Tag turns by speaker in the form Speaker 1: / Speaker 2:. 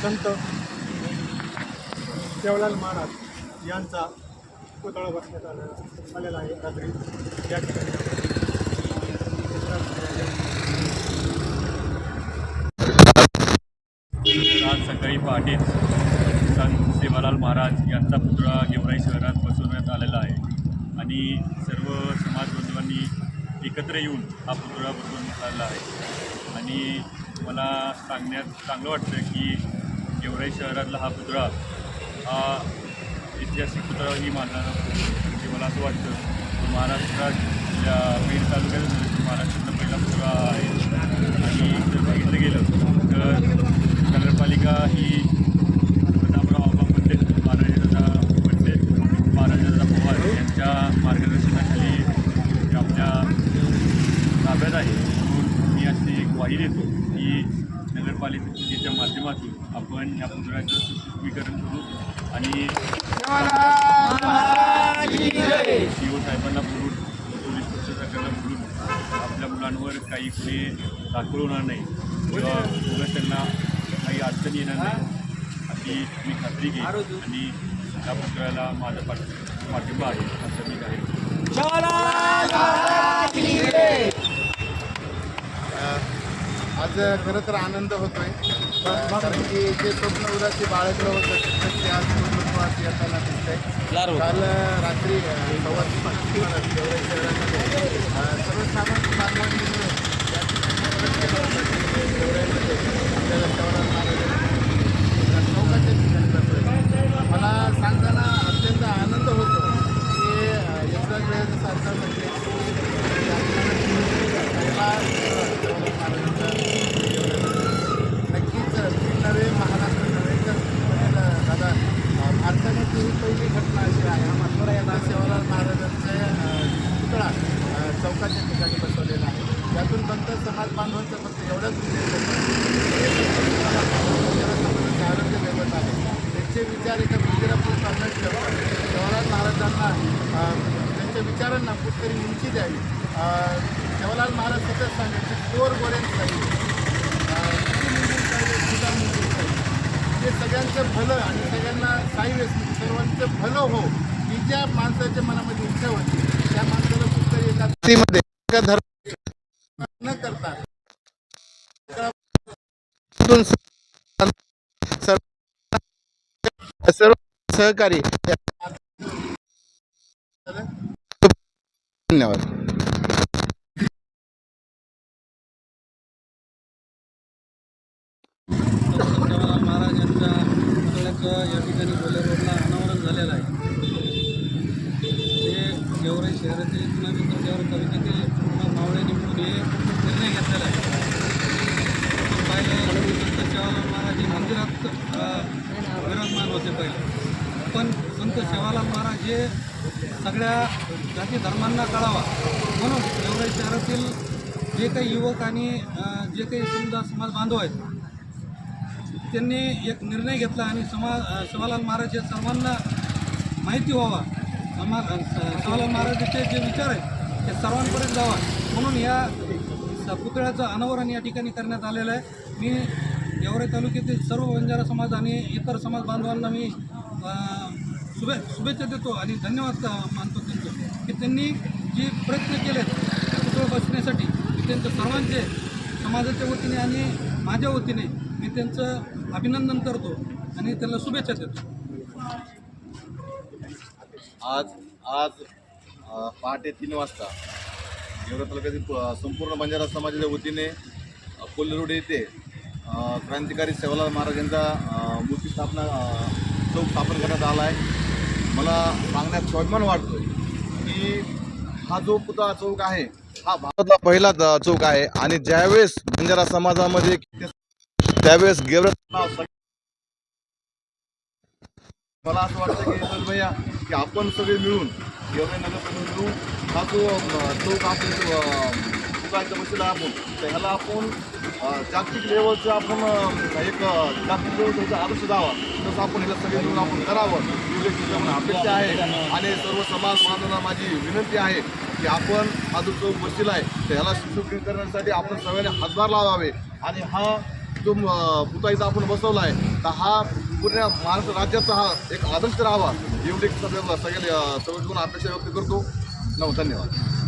Speaker 1: संत सेवालाल महाराज यांचा पुतळा बसण्यात आलेला आहे रात्री या ठिकाणी.
Speaker 2: आज सकाळी पहाटेच संत सेवालाल महाराज यांचा पुतळा गेवराई शहरात बसवण्यात आलेला आहे आणि सर्व समाज बांधवांनी एकत्र येऊन हा पुतळा बसवण्यात आलेला आहे. आणि मला सांगण्यात चांगलं वाटतं की गेवराई शहरातला हा पुतळा हा ऐतिहासिक पुतळाही मानला जातो. म्हणजे मला असं वाटतं महाराष्ट्रात या बीड तालुक्यात महाराष्ट्रातला पहिला पुतळा आहे. आणि जर बघितलं गेलं तर नगरपालिका ही प्रतापराव आबा पंडित महाराजांचा पवार यांच्या मार्गदर्शनाखाली आपल्या ताब्यात आहे. म्हणून मी अशी एक ग्वाही देतो की नगरपालिकेच्या माध्यमातून आपण या पुतळ्याचं सुशोभीकरण करू आणि सीओ साहेबांना बोलून पोलीस प्रशासकांना बोलून आपल्या मुलांवर काही पुढे दाखल होणार नाही किंवा उगाच त्यांना काही अडचणी येणार नाही अशी मी खात्री घेईन. आणि या पुतळ्याला माझा पाठिंबा आहे असं मी आहे.
Speaker 3: आज खरं तर आनंद होतोय कारण की जे स्वप्न उदासी बाळगलं होतं ते आज पूर्णत्वास येताना दिसतंय. काल रात्री गेवराई शहरामध्ये सर्वसामान्य बांधवांनी आपल्याला सेवालाल महाराजांनी चौकाच्या ठिकाणी बसवलं. मला सांगताना अत्यंत आनंद होतो की यशराज वेळेचं साधना म्हणजे नक्कीच नव्हे महाराष्ट्र नव्हे तर दादा भारतामध्ये ही पहिली घटना अशी आहे यांना सेवालाल महाराजांचा पुतळा चौकाच्या ठिकाणी बसवलेला आहे. यातून फक्त समाज बांधवांचं फक्त एवढंच समाजाचं आरोग्य मिळत आहे. त्यांचे विचार एका मंदिरापर्यंत आणण्यात ठेवतात. सेवालाल महाराजांना त्यांच्या विचारांना कुठेतरी उंची द्यावी. सेवालाल महाराज सतत सांगायचे चोर गोऱ्यांचं राहील हे सगळ्यांचं भलं आणि सगळ्यांना साई व्यवस्थित सर्वांचं भलं हो ही ज्या माणसाच्या मनामध्ये इच्छा होती त्या माणसाला कुठतरी एका धर्म न करता सर्व सहकारी धन्यवाद.
Speaker 4: सेवालाल महाराज यांच्या पुतळ्याचं या ठिकाणी बोले रोडला अनावरण झालेलं आहे. ते गेवराई शहरातील नवीन तर गेवराई तालुक्यातील पूर्ण मावळ्यांनी मिळून हे निर्णय घेतलेला आहे. आपण पाहिलं संत सेवालाल महाराज हे मंदिरात विराजमान होते पहिले, पण संत सेवालाल महाराज हे सगळ्या जाती धर्मांना कळावा म्हणून गेवराई शहरातील जे काही युवक आणि जे काही समजा समाज बांधव आहेत त्यांनी एक निर्णय घेतला आणि सेवालाल महाराज हे सर्वांना माहिती व्हावा. सेवालाल महाराजांचे जे विचार आहेत ते सर्वांपर्यंत जावा म्हणून या पुतळ्याचं अनावरण या ठिकाणी करण्यात आलेलं आहे. मी गेवराई तालुक्यातील सर्व बंजारा समाज आणि इतर समाज बांधवांना मी शुभेच्छा देतो आणि धन्यवाद मानतो त्यांचं की त्यांनी जे प्रयत्न केलेत पुतळा बसण्यासाठी मी त्यांचं सर्वांचे समाजाच्या वतीने आणि माझ्या वतीने मी त्यांचं अभिनंदन करतो आणि त्यांना शुभेच्छा देतो.
Speaker 3: आज पहाटे 3 वाजता गेवराई तालुक्यातील संपूर्ण बंजारा समाजाच्या वतीने कोल्हेरोड येथे क्रांतिकारी सेवालाल महाराज यांचा मूर्ती स्थापना चौक स्थापन करण्यात आला आहे. मला सांगण्यात स्वाभिमान वाटतो की हा जो पुतळा चौक आहे हा भारतातला पहिला चौक आहे आणि ज्यावेळेस बंजारा समाजामध्ये त्यावेळेस गेवराई मला असं वाटतं की भैया की आपण सगळे मिळून गेवराई नगर मिळून हा जो चौक आपण पुतळ्याच्या बसलेला आपण तर ह्याला आपण जागतिक लेवलचं आपण एक जागतिक लेवलचा आदर्श द्यावा तसं आपण ह्याला सगळे मिळून आपण करावं अपेक्षा आहे. आणि सर्व समाज बांधवांना माझी विनंती आहे की आपण हा जो चौक बसलेला आहे तर ह्याला सुशोभित करण्यासाठी आपण सगळ्यांनी हातभार लावावे आणि हा जो पुतळा इथं आपण बसवला आहे तर हा पूर्ण महाराष्ट्र राज्याचा हा एक आदर्श राहावा एवढी सगळ्या सगळ्या अपेक्षा व्यक्त करतो. धन्यवाद.